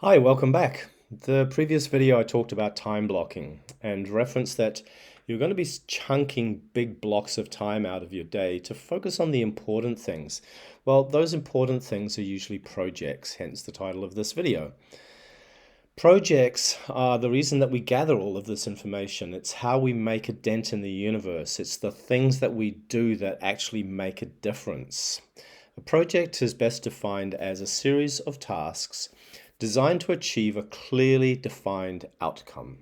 Hi, welcome back. The previous video I talked about time blocking and referenced that you're going to be chunking big blocks of time out of your day to focus on the important things. Well, those important things are usually projects, hence the title of this video. Projects are the reason that we gather all of this information. It's how we make a dent in the universe. It's the things that we do that actually make a difference. A project is best defined as a series of tasks designed to achieve a clearly defined outcome.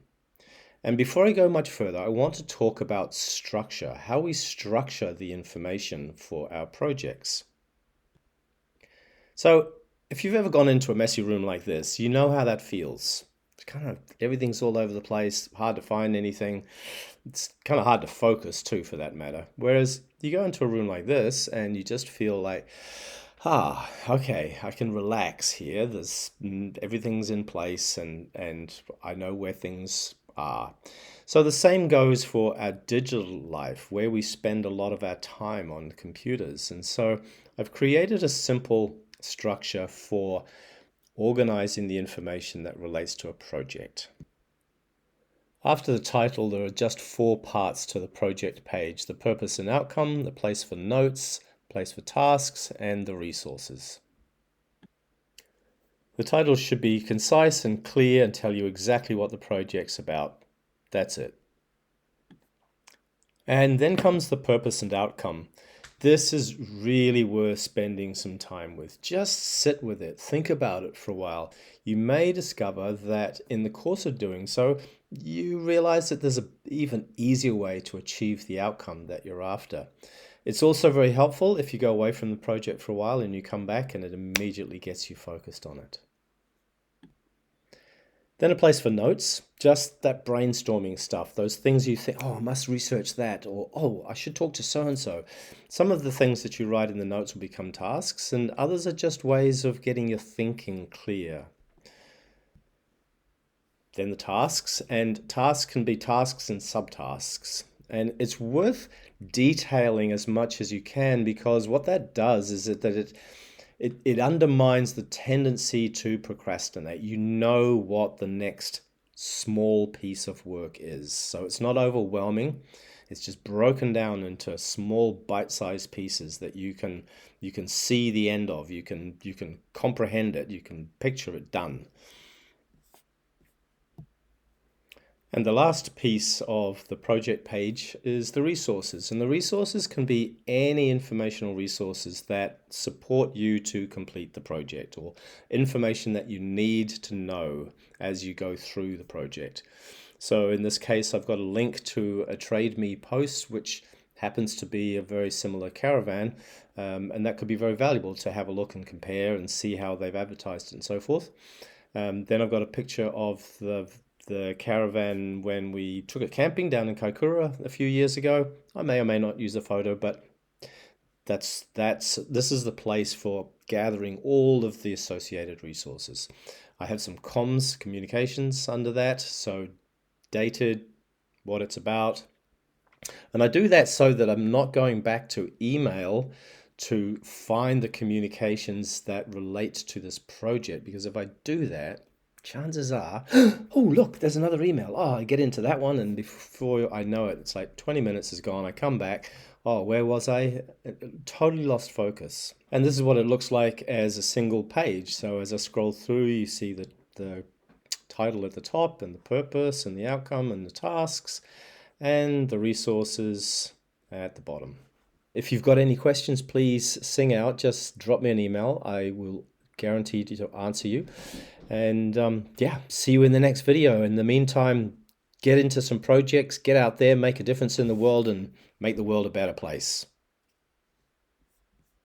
And before I go much further, I want to talk about structure, how we structure the information for our projects. So, if you've ever gone into a messy room like this, you know how that feels. It's kind of everything's all over the place, hard to find anything. It's kind of hard to focus too, for that matter. Whereas you go into a room like this and you just feel like, okay, I can relax here. Everything's in place and I know where things are. So the same goes for our digital life, where we spend a lot of our time on computers. And so I've created a simple structure for organizing the information that relates to a project. After the title, there are just 4 parts to the project page: the purpose and outcome, the place for notes, place for tasks, and the resources. The title should be concise and clear and tell you exactly what the project's about. That's it. And then comes the purpose and outcome. This is really worth spending some time with. Just sit with it, think about it for a while. You may discover that in the course of doing so, you realize that there's an even easier way to achieve the outcome that you're after. It's also very helpful if you go away from the project for a while and you come back and it immediately gets you focused on it. Then a place for notes, just that brainstorming stuff, those things you think, oh, I must research that, or oh, I should talk to so-and-so. Some of the things that you write in the notes will become tasks, and others are just ways of getting your thinking clear. Then the tasks, and tasks can be tasks and subtasks. And it's worth detailing as much as you can, because what that does is that it undermines the tendency to procrastinate. You know what the next small piece of work is. So it's not overwhelming. It's just broken down into small bite-sized pieces that you can see the end of. You can comprehend it. You can picture it done. And the last piece of the project page is the resources. And the resources can be any informational resources that support you to complete the project, or information that you need to know as you go through the project. So in this case, I've got a link to a Trade Me post, which happens to be a very similar caravan. And that could be very valuable to have a look and compare and see how they've advertised it and so forth. Then I've got a picture of the caravan when we took it camping down in Kaikoura a few years ago. I may or may not use a photo, but this is the place for gathering all of the associated resources. I have some communications under that, so dated, what it's about. And I do that so that I'm not going back to email to find the communications that relate to this project, because if I do that, chances are, oh, look, there's another email. Oh, I get into that one, and before I know it, it's like 20 minutes is gone. I come back. Oh, where was I? Totally lost focus. And this is what it looks like as a single page. So as I scroll through, you see the title at the top, and the purpose, and the outcome, and the tasks, and the resources at the bottom. If you've got any questions, please sing out. Just drop me an email. I will guarantee to answer you. And yeah, see you in the next video. In the meantime, get into some projects, get out there, make a difference in the world, and make the world a better place.